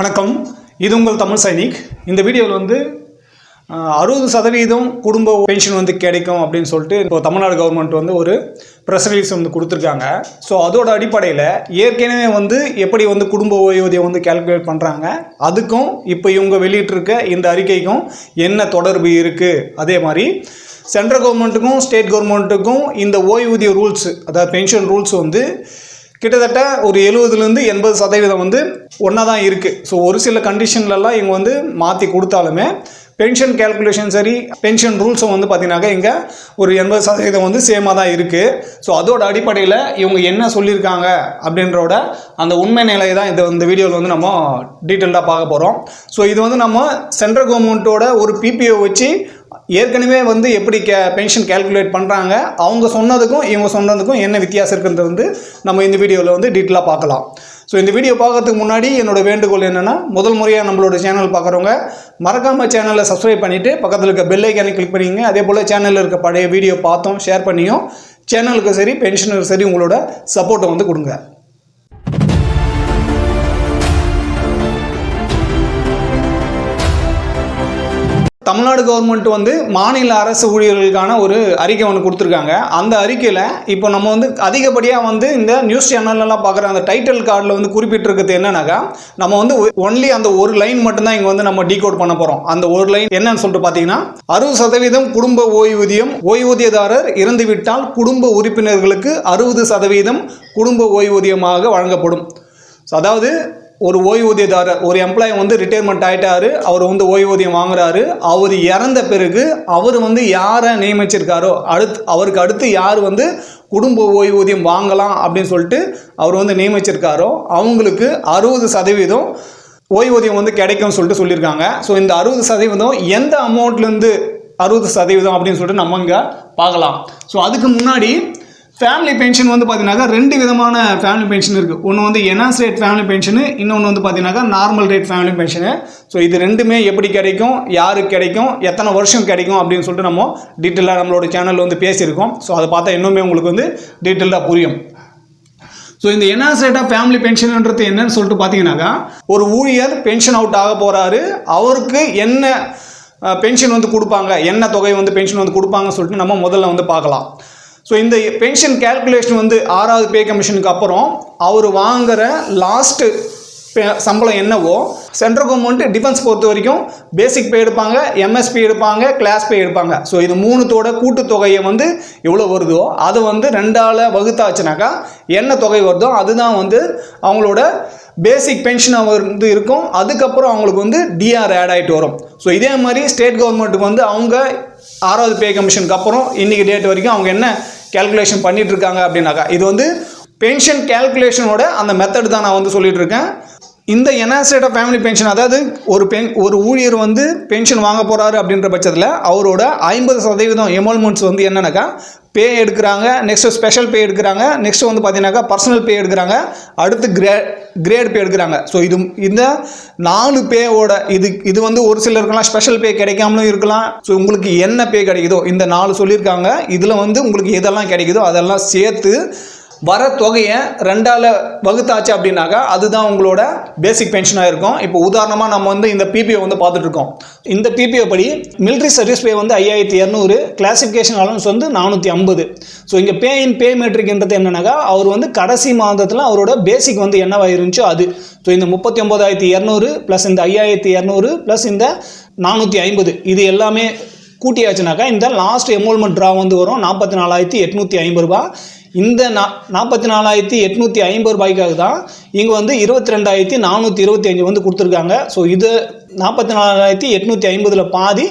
வணக்கம், இது உங்கள் தமிழ் சைனிக். இந்த வீடியோவில் வந்து 60% குடும்ப பென்ஷன் வந்து கிடைக்கும் அப்படின்னு சொல்லிட்டு இப்போ தமிழ்நாடு கவர்மெண்ட் வந்து ஒரு ப்ரெஸ் ரிலீஸ் வந்து கொடுத்துருக்காங்க. ஸோ அதோட அடிப்படையில் ஏற்கனவே வந்து எப்படி வந்து குடும்ப ஓய்வூதியம் வந்து கால்குலேட் பண்ணுறாங்க, அதுக்கும் இப்போ இவங்க வெளியிட்டிருக்க இந்த அறிக்கைக்கும் என்ன தொடர்பு இருக்குது, அதே மாதிரி சென்ட்ரல் கவர்மெண்ட்டுக்கும் ஸ்டேட் கவர்மெண்ட்டுக்கும் இந்த ஓய்வூதிய ரூல்ஸ், அதாவது பென்ஷன் ரூல்ஸ் வந்து கிட்டத்தட்ட ஒரு 70லேருந்து 80% வந்து ஒன்றா தான் இருக்குது. ஸோ ஒரு சில கண்டிஷன்லலாம் இவங்க வந்து மாற்றி கொடுத்தாலுமே பென்ஷன் கேல்குலேஷன் சரி, பென்ஷன் ரூல்ஸும் வந்து பார்த்தீங்கன்னாக்கா இங்கே ஒரு 80% வந்து சேமாக தான் இருக்குது. ஸோ அதோட அடிப்படையில் இவங்க என்ன சொல்லியிருக்காங்க அப்படின்றோட அந்த உண்மை நிலையை தான் இந்த வீடியோவில் வந்து நம்ம டீட்டெயில்டாக பார்க்க போகிறோம். ஸோ இது வந்து நம்ம சென்ட்ரல் கவர்மெண்ட்டோட ஒரு பிபிஓ வச்சு ஏற்கனவே வந்து எப்படி பென்ஷன் கேல்குலேட் பண்ணுறாங்க, அவங்க சொன்னதுக்கும் இவங்க சொன்னதுக்கும் என்ன வித்தியாசம் இருக்குன்றது வந்து நம்ம இந்த வீடியோவில் வந்து டீட்டெயிலாக பார்க்கலாம். ஸோ இந்த வீடியோ பார்க்கறதுக்கு முன்னாடி என்னோடய வேண்டுகோள் என்னென்னா, முதல் முறையாக நம்மளோட சேனல் பார்க்குறவங்க மறக்காமல் சேனலை சப்ஸ்கிரைப் பண்ணிவிட்டு பக்கத்தில் இருக்க பெல் ஐக்கானை கிளிக் பண்ணிங்க. அதே போல் சேனலில் இருக்க பழைய வீடியோ பார்த்தோம் ஷேர் பண்ணியும் சேனலுக்கு சரி பென்ஷனுக்கு சரி உங்களோட சப்போர்ட்டை வந்து கொடுங்க. தமிழ்நாடு கவர்மெண்ட் வந்து மாநில அரசு ஊழியர்களுக்கான ஒரு அறிக்கை ஒன்று கொடுத்துருக்காங்க. அந்த அறிக்கையில் இப்போ நம்ம வந்து அதிகப்படியாக வந்து இந்த நியூஸ் சேனல்லாம் பார்க்குற அந்த டைட்டில் கார்டில் வந்து குறிப்பிட்டிருக்கிறது என்னன்னாக்கா, நம்ம வந்து ஒன்லி அந்த ஒரு லைன் மட்டும்தான் இங்கே வந்து நம்ம டீகோட் பண்ண போகிறோம். அந்த ஒரு லைன் என்னன்னு சொல்லிட்டு பார்த்தீங்கன்னா, 60% குடும்ப ஓய்வூதியம், ஓய்வூதியதாரர் இறந்துவிட்டால் குடும்ப உறுப்பினர்களுக்கு 60% குடும்ப ஓய்வூதியமாக வழங்கப்படும். அதாவது ஒரு ஓய்வூதியதாரர், ஒரு எம்ப்ளாயி வந்து ரிட்டையர்மெண்ட் ஆகிட்டாரு, அவர் வந்து ஓய்வூதியம் வாங்குறாரு. அவர் இறந்த பிறகு அவர் வந்து யாரை நியமிச்சிருக்காரோ, அவருக்கு அடுத்து யார் வந்து குடும்ப ஓய்வூதியம் வாங்கலாம் அப்படின்னு சொல்லிட்டு அவர் வந்து நியமிச்சிருக்காரோ அவங்களுக்கு 60% ஓய்வூதியம் வந்து கிடைக்கும்னு சொல்லிட்டு சொல்லியிருக்காங்க. ஸோ இந்த 60% எந்த அமௌண்ட்லேருந்து 60% அப்படின்னு சொல்லிட்டு நம்ம இங்கே பார்க்கலாம். ஸோ அதுக்கு முன்னாடி ஃபேமிலி பென்ஷன் வந்து பார்த்தீங்கன்னாக்கா 2 விதமான ஃபேமிலி பென்ஷன் இருக்குது. ஒன்று வந்து என்ஹான்ஸ் ரேட் ஃபேமிலி பென்ஷனு, இன்னொன்று வந்து பார்த்தீங்கன்னாக்கா normal rate family pension. So இது ரெண்டுமே எப்படி கிடைக்கும், யாருக்கு கிடைக்கும், எத்தனை வருஷம் கிடைக்கும் அப்படின்னு சொல்லிட்டு நம்ம டீட்டெயிலாக நம்மளோட சேனலில் வந்து பேசியிருக்கோம். ஸோ அதை பார்த்தா இன்னுமே உங்களுக்கு வந்து டீட்டெயிலாக புரியும். ஸோ இந்த என்ஹான்ஸ் ரேட் ஆஃப் ஃபேமிலி பென்ஷன்ன்றது என்னன்னு சொல்லிட்டு பார்த்தீங்கன்னாக்கா, ஒரு ஊழியர் பென்ஷன் அவுட் ஆக போகிறாரு, அவருக்கு என்ன பென்ஷன் வந்து கொடுப்பாங்க, என்ன தொகை வந்து பென்ஷன் வந்து கொடுப்பாங்கன்னு சொல்லிட்டு நம்ம முதல்ல வந்து பார்க்கலாம். ஸோ இந்த பென்ஷன் கேல்குலேஷன் வந்து 6வது பே கமிஷனுக்கு அப்புறம் அவர் வாங்குகிற லாஸ்ட்டு சம்பளம் என்னவோ, சென்ட்ரல் கவர்மெண்ட் டிஃபென்ஸ் பொறுத்த வரைக்கும் பேசிக் பே எடுப்பாங்க, எம்எஸ்பி எடுப்பாங்க, கிளாஸ் பே எடுப்பாங்க. ஸோ இது 3தோட கூட்டுத்தொகையை வந்து எவ்வளோ வருதோ அது வந்து 2ஆல் வகுத்தாச்சுனாக்கா என்ன தொகை வருதோ அதுதான் வந்து அவங்களோட பேசிக் பென்ஷனாக வந்து இருக்கும். அதுக்கப்புறம் அவங்களுக்கு வந்து டிஆர் ஆட் ஆகிட்டு வரும். ஸோ இதே மாதிரி ஸ்டேட் கவர்மெண்ட்டுக்கு வந்து அவங்க 6வது பே கமிஷனுக்கு அப்புறம் இன்றைக்கி டேட் வரைக்கும் அவங்க என்ன கேல்குலேஷன் பண்ணிட்டு இருக்காங்க அப்படின்னாக்கா, இது வந்து பென்ஷன் கேல்குலேஷனோட அந்த மெத்தட் தான் நான் வந்து சொல்லிட்டு இருக்கேன். இந்த enhance rate of family pension, அதாவது ஒரு ஊழியர் வந்து பென்ஷன் வாங்க போகிறாரு அப்படின்ற பட்சத்தில் அவரோட 50% எமோல்மெண்ட்ஸ் வந்து என்னன்னாக்கா பே எடுக்கிறாங்க, நெக்ஸ்ட்டு ஸ்பெஷல் பே எடுக்கிறாங்க, நெக்ஸ்ட் வந்து பார்த்தீங்கன்னாக்கா பர்சனல் பே எடுக்கிறாங்க, அடுத்து கிரேட் பே எடுக்கிறாங்க. ஸோ இந்த 4 பேவோட இது வந்து ஒரு சிலருக்கெல்லாம் ஸ்பெஷல் பே கிடைக்காமலும் இருக்கலாம். ஸோ உங்களுக்கு என்ன பே கிடைக்குதோ இந்த 4 சொல்லியிருக்காங்க, இதில் வந்து உங்களுக்கு எதெல்லாம் கிடைக்குதோ அதெல்லாம் சேர்த்து வர தொகையை 2ஆல் வகுத்தாச்சு அப்படின்னாக்கா அதுதான் உங்களோட பேசிக் பென்ஷனாக இருக்கும். இப்போ உதாரணமாக நம்ம வந்து இந்த பிபிஓ வந்து பார்த்துட்ருக்கோம். இந்த பிபிஓ படி மிலிட்ரி சர்வீஸ் பே வந்து 5200, கிளாசிஃபிகேஷன் அலவன்ஸ் வந்து 450. ஸோ இங்கே பே இன் பே மெட்ரிக்ன்றது என்னன்னாக்கா, அவர் வந்து கடைசி மாதத்தில் அவரோட பேசிக் வந்து என்னவாக இருந்துச்சோ அது. ஸோ இந்த 39,200 ப்ளஸ் இந்த 5200 ப்ளஸ் இந்த 450 இது எல்லாமே கூட்டியாச்சுனாக்கா இந்த லாஸ்ட் என்ரோல்மெண்ட் ட்ரா வந்து வரும் 44,850 ரூபா. இந்த 44,850 ரூபாய்க்காக தான் இங்கே வந்து 22,425 வந்து கொடுத்துருக்காங்க. ஸோ இது 44,850 பாதி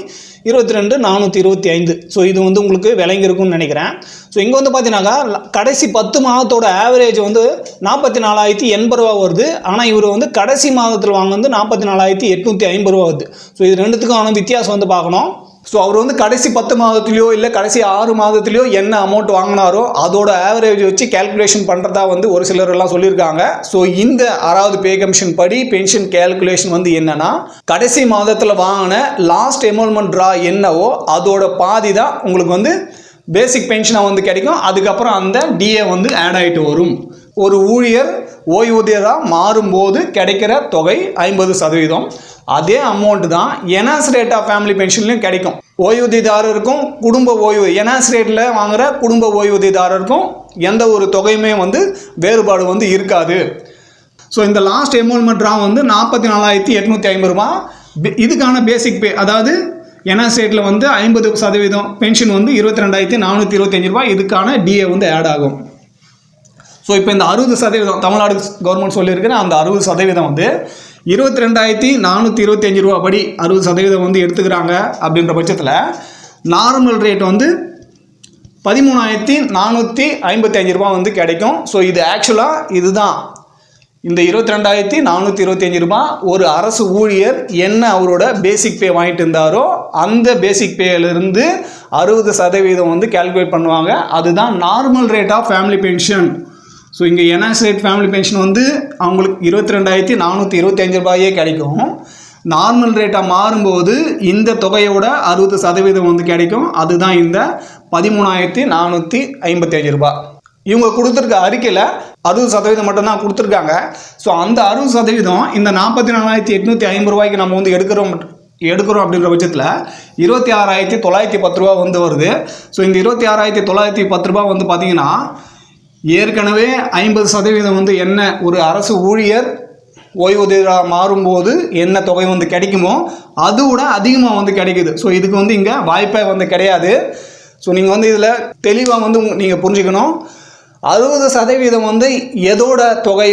22,425. ஸோ இது வந்து உங்களுக்கு விளங்கியிருக்கும்னு நினைக்கிறேன். ஸோ இங்கே வந்து பார்த்தீங்கன்னாக்கா கடைசி 10 மாதத்தோட ஆவரேஜ் வந்து 44,080 ரூபா வருது. ஆனால் இவர் வந்து கடைசி மாதத்தில் வாங்க வந்து 44,850 ரூபா வருது. ஸோ இது ரெண்டுத்துக்கான வித்தியாசம் வந்து பார்க்கணும். ஸோ அவர் வந்து கடைசி 10 மாதத்துலையோ இல்லை கடைசி 6 மாதத்துலையோ என்ன அமௌண்ட் வாங்கினாரோ அதோட ஆவரேஜ் வச்சு கேல்குலேஷன் பண்ணுறதா வந்து ஒரு சிலர் எல்லாம் சொல்லியிருக்காங்க. ஸோ இந்த 6வது பே கமிஷன் படி பென்ஷன் கேல்குலேஷன் வந்து என்னன்னா, கடைசி மாதத்தில் வாங்கின லாஸ்ட் என்ரோல்மெண்ட் ட்ரா என்னவோ அதோட பாதி தான் உங்களுக்கு வந்து பேசிக் பென்ஷனாக வந்து கிடைக்கும். அதுக்கப்புறம் அந்த டிஏ வந்து ஆட் ஆகிட்டு வரும். ஒரு ஊழியர் ஓய்வூதியராக மாறும்போது கிடைக்கிற தொகை 50%. அதே அமௌண்ட் தான் என்ஹான்ஸ் ரேட் ஆஃப் ஃபேமிலி பென்ஷன்லையும் கிடைக்கும். ஓய்வூதியதாரருக்கும் குடும்ப ஓய்வு என்ஹான்ஸ் ரேட்டில் வாங்குகிற குடும்ப ஓய்வூதியதாரருக்கும் எந்த ஒரு தொகையுமே வந்து வேறுபாடு வந்து இருக்காது. ஸோ இந்த லாஸ்ட் என்ரோல்மெண்ட் ட்ரா வந்து 44,850 ரூபா. இதுக்கான பேசிக் பே, அதாவது என்ஹான்ஸ் ரேட்டில் வந்து 50% பென்ஷன் வந்து 22,425 ரூபா. இதுக்கான டிஏ வந்து ஆட் ஆகும். ஸோ இப்போ இந்த 60% தமிழ்நாடு கவர்மெண்ட் சொல்லியிருக்கிற அந்த 60% வந்து 22,425 ரூபா படி 60% வந்து எடுத்துக்கிறாங்க. அப்படின்ற பட்சத்தில் நார்மல் ரேட் வந்து 13,455 ரூபா வந்து கிடைக்கும். ஸோ இது ஆக்சுவலாக இதுதான் இந்த 22,425 ரூபா ஒரு அரசு ஊழியர் என்ன அவரோட பேசிக் பே வாங்கிட்டு இருந்தாரோ அந்த பேசிக் பேயிலிருந்து 60% வந்து கால்குலேட் பண்ணுவாங்க. அதுதான் normal rate of family pension. So இங்கே என்ஹான்ஸ் ரேட் ஃபேமிலி பென்ஷன் வந்து அவங்களுக்கு 22,425 ரூபாயே கிடைக்கும். நார்மல் ரேட்டாக மாறும்போது இந்த தொகையோட 60% வந்து கிடைக்கும். அதுதான் இந்த 13,455 ரூபா. இவங்க கொடுத்துருக்க அறிக்கையில் 60% மட்டும்தான் கொடுத்துருக்காங்க. ஸோ அந்த 60% இந்த 44,850 ரூபாய்க்கு நம்ம வந்து எடுக்கிறோம் அப்படின்ற பட்சத்தில் 26,910 ரூபா வந்து வருது. ஸோ இந்த 26,910 ரூபா வந்து பார்த்தீங்கன்னா ஏற்கனவே 50% வந்து என்ன ஒரு அரசு ஊழியர் ஓய்வூதியராக மாறும்போது என்ன தொகை வந்து கிடைக்குமோ அது விட அதிகமாக வந்து கிடைக்குது. ஸோ இதுக்கு வந்து இங்கே வாய்ப்பே வந்து கிடையாது. ஸோ நீங்கள் வந்து இதில் தெளிவாக வந்து நீங்கள் புரிஞ்சுக்கணும். 60% வந்து எதோட தொகை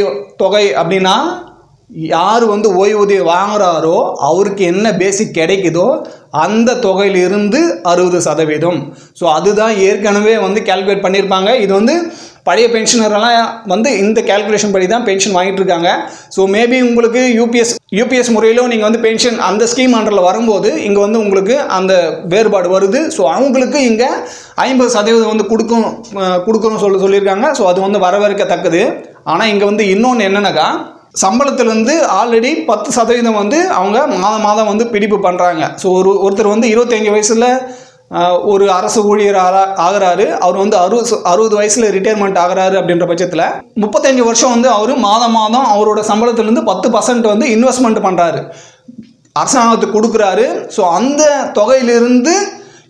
அப்படின்னா யார் வந்து ஓய்வூதியம் வாங்குறாரோ அவருக்கு என்ன பேசிக் கிடைக்குதோ அந்த தொகையிலிருந்து 60%. ஸோ அதுதான் ஏற்கனவே வந்து கால்குலேட் பண்ணியிருப்பாங்க. இது வந்து பழைய பென்ஷனரெல்லாம் வந்து இந்த கால்குலேஷன் படி தான் பென்ஷன் வாங்கிட்டு இருக்காங்க. ஸோ மேபி உங்களுக்கு யூபிஎஸ் முறையிலும் நீங்கள் வந்து பென்ஷன் அந்த ஸ்கீம் அண்டரில் வரும்போது இங்கே வந்து உங்களுக்கு அந்த வேறுபாடு வருது. ஸோ அவங்களுக்கு இங்கே 50% வந்து கொடுக்கணும் சொல்லியிருக்காங்க. ஸோ அது வந்து வரவேற்கத்தக்கது. ஆனால் இங்கே வந்து இன்னொன்று என்னென்னாக்கா சம்பளத்திலேருந்து ஆல்ரெடி 10% வந்து அவங்க மாதம் வந்து பிடிப்பு பண்ணுறாங்க. ஸோ ஒருத்தர் வந்து 25 வயசில் ஒரு அரசு ஊழியர் ஆகிறாரு. அவர் வந்து 60 வயசில் ரிட்டையர்மெண்ட் ஆகிறாரு. அப்படின்ற பட்சத்தில் 35 வருஷம் வந்து அவர் மாதம் அவரோட சம்பளத்திலேருந்து 10% வந்து இன்வெஸ்ட்மெண்ட் பண்ணுறாரு, அரசாங்கத்துக்கு கொடுக்குறாரு. ஸோ அந்த தொகையிலிருந்து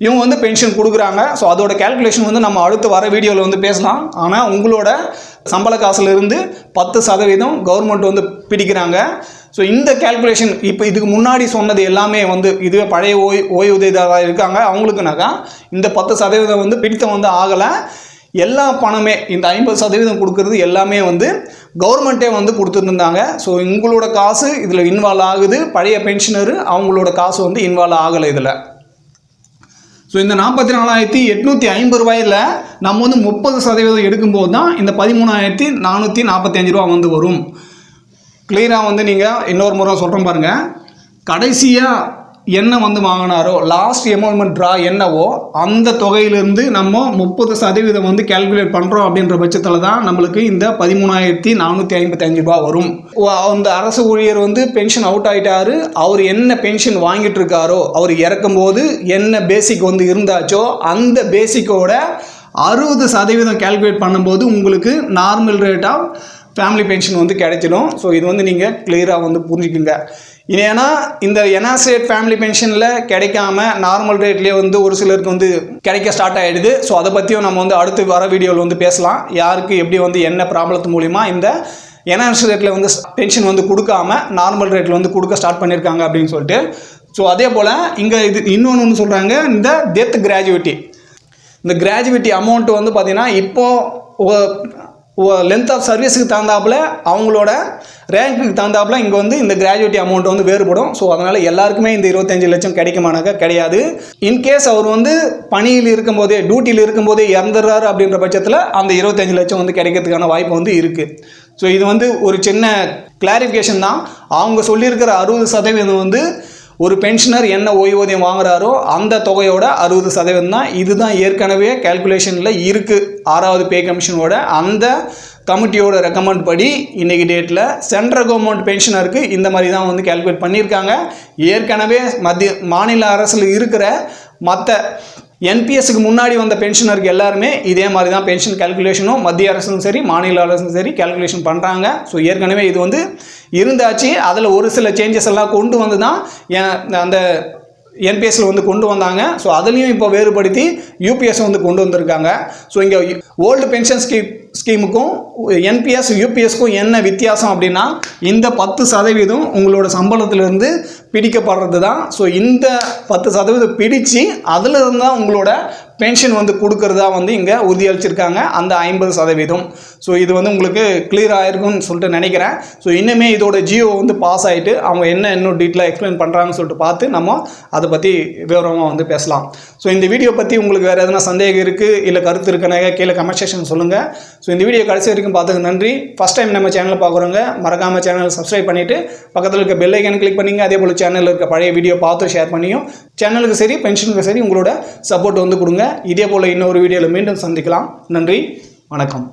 இவங்க வந்து பென்ஷன் கொடுக்குறாங்க. ஸோ அதோட கேல்குலேஷன் வந்து நம்ம அடுத்து வர வீடியோவில் வந்து பேசலாம். ஆனால் உங்களோட சம்பள காசுலேருந்து 10% கவர்மெண்ட் வந்து பிடிக்கிறாங்க. ஸோ இந்த கேல்குலேஷன் இப்போ இதுக்கு முன்னாடி சொன்னது எல்லாமே வந்து இதுவே பழைய ஓய்வூதியராக இருக்காங்க அவங்களுக்குனாக்கா இந்த 10% வந்து பிடித்தம் வந்து ஆகலை. எல்லா பணமே இந்த 50% கொடுக்கறது எல்லாமே வந்து கவர்மெண்ட்டே வந்து கொடுத்துருந்தாங்க. ஸோ உங்களோட காசு இதில் இன்வால்வ் ஆகுது. பழைய பென்ஷனர் அவங்களோட காசு வந்து இன்வால்வ் ஆகலை இதில். ஸோ இந்த 44,850 ரூபாயில் நம்ம வந்து 30% எடுக்கும்போது தான் இந்த 13,445 ரூபா வந்து வரும். கிளியராக வந்து நீங்கள் இன்னொரு முறை சொல்கிறோம் பாருங்கள். கடைசியாக என்ன வந்து வாங்கினாரோ லாஸ்ட் என்ரோல்மெண்ட் ட்ரா என்னவோ அந்த தொகையிலேருந்து நம்ம 30% வந்து கால்குலேட் பண்ணுறோம். அப்படின்ற பட்சத்தில் தான் நம்மளுக்கு இந்த 13,455 ரூபா வரும். அந்த அரசு ஊழியர் வந்து பென்ஷன் அவுட் ஆகிட்டாரு. அவர் என்ன பென்ஷன் வாங்கிட்டு இருக்காரோ அவர் இறக்கும்போது என்ன பேசிக் வந்து இருந்தாச்சோ அந்த பேசிக்கோட 60% கால்குலேட் பண்ணும்போது உங்களுக்கு normal rate of family pension வந்து கிடைச்சிடும். ஸோ இது வந்து நீங்கள் கிளியராக வந்து புரிஞ்சுக்குங்க. ஏன்னா இந்த என்ஹான்ஸ் ரேட் ஃபேமிலி பென்ஷனில் கிடைக்காம நார்மல் ரேட்லேயே வந்து ஒரு சிலருக்கு வந்து கிடைக்க ஸ்டார்ட் ஆகிடுது. ஸோ அதை பற்றியும் நம்ம வந்து அடுத்து வர வீடியோவில் வந்து பேசலாம். யாருக்கு எப்படி வந்து என்ன ப்ராப்ளத்து மூலிமா இந்த என்ஹான்ஸ் ரேட்டில் வந்து பென்ஷன் வந்து கொடுக்காம நார்மல் ரேட்டில் வந்து கொடுக்க ஸ்டார்ட் பண்ணியிருக்காங்க அப்படின்னு சொல்லிட்டு. ஸோ அதே போல் இங்கே இது இன்னொன்று சொல்கிறாங்க, இந்த டெத் கிராஜுவிட்டி. இந்த கிராஜுவிட்டி அமௌண்ட் வந்து பார்த்திங்கன்னா இப்போது லென்த் ஆஃப் சர்வீஸுக்கு தகுந்தாப்புல அவங்களோட ரேங்க்குக்கு தகுந்தாப்புல இங்கே வந்து இந்த கிராஜுவிட்டி அமௌண்ட் வந்து வேறுபடும். ஸோ அதனால் எல்லாருக்குமே இந்த 25 லட்சம் கிடைக்குமானாக்கா கிடையாது. இன்கேஸ் அவர் வந்து பணியில் இருக்கும்போதே டியூட்டியில் இருக்கும்போதே இறந்துடுறாரு அப்படின்ற பட்சத்தில் அந்த 25 லட்சம் வந்து கிடைக்கிறதுக்கான வாய்ப்பு வந்து இருக்குது. ஸோ இது வந்து ஒரு சின்ன கிளாரிஃபிகேஷன் தான். அவங்க சொல்லியிருக்கிற 60% வந்து ஒரு பென்ஷனர் என்ன ஓய்வூதியம் வாங்குறாரோ அந்த தொகையோட 60% தான். இதுதான் ஏற்கனவே கால்குலேஷனில் இருக்குது. 6வது பே கமிஷனோட அந்த கமிட்டியோட ரெக்கமெண்ட் படி இன்றைக்கி டேட்டில் சென்ட்ரல் கவர்மெண்ட் பென்ஷனருக்கு இந்த மாதிரி தான் வந்து கால்குலேட் பண்ணியிருக்காங்க. ஏற்கனவே மாநில அரசில் இருக்கிற மற்ற என்பிஎஸ்க்கு முன்னாடி வந்த பென்ஷனருக்கு எல்லாருமே இதே மாதிரி தான் பென்ஷன் கேல்குலேஷனும் மத்திய அரசும் சரி மாநில அரசும் சரி கேல்குலேஷன் பண்ணுறாங்க. ஸோ ஏற்கனவே இது வந்து இருந்தாச்சு. அதில் ஒரு சில சேஞ்சஸ் எல்லாம் கொண்டு வந்து தான் அந்த என்பிஎஸ்ல வந்து கொண்டு வந்தாங்க. ஸோ அதுலேயும் இப்போ வேறுபடுத்தி யூபிஎஸ் வந்து கொண்டு வந்திருக்காங்க. ஸோ இங்கே ஓல்டு பென்ஷன் ஸ்கீமுக்கும் என்பிஎஸ் யூபிஎஸ்க்கும் என்ன வித்தியாசம் அப்படின்னா இந்த 10% உங்களோட சம்பளத்திலிருந்து பிடிக்கப்படுறது தான். ஸோ இந்த 10% பிடிச்சு அதில் இருந்து தான் உங்களோட பென்ஷன் வந்து கொடுக்கறதா வந்து இங்கே உறுதியளிச்சிருக்காங்க அந்த 50%. ஸோ இது வந்து உங்களுக்கு கிளியர் ஆகிருக்கும்னு சொல்லிட்டு நினைக்கிறேன். ஸோ இன்னுமே இதோட ஜியோ வந்து பாஸ் ஆகிட்டு அவங்க இன்னும் டீட்டெயிலாக எக்ஸ்பிளைன் பண்ணுறாங்கன்னு சொல்லிட்டு பார்த்து நம்ம அதை பற்றி விவரமாக வந்து பேசலாம். ஸோ இந்த வீடியோ பற்றி உங்களுக்கு வேறு எதனா சந்தேகம் இருக்குது இல்லை கருத்து இருக்குன்னா கீழே கமெண்ட் செக்ஷன் சொல்லுங்கள். ஸோ இந்த வீடியோ கடைசி வரைக்கும் பார்த்ததுக்கு நன்றி. ஃபஸ்ட் டைம் நம்ம சேனலை பார்க்குறவங்க மறக்காமல் சேனலை சப்ஸ்கிரைப் பண்ணிவிட்டு பக்கத்தில் இருக்க பெல் ஐக்கன் கிளிக் பண்ணிங்க. அதே போல் சேனலில் இருக்க பழைய வீடியோ பார்த்து ஷேர் பண்ணியும் சேனலுக்கு சரி பென்ஷனுக்கு சரி உங்களோட சப்போர்ட் வந்து கொடுங்க. இதே போல் இன்னொரு வீடியோவில் மீண்டும் சந்திக்கலாம். நன்றி, வணக்கம்.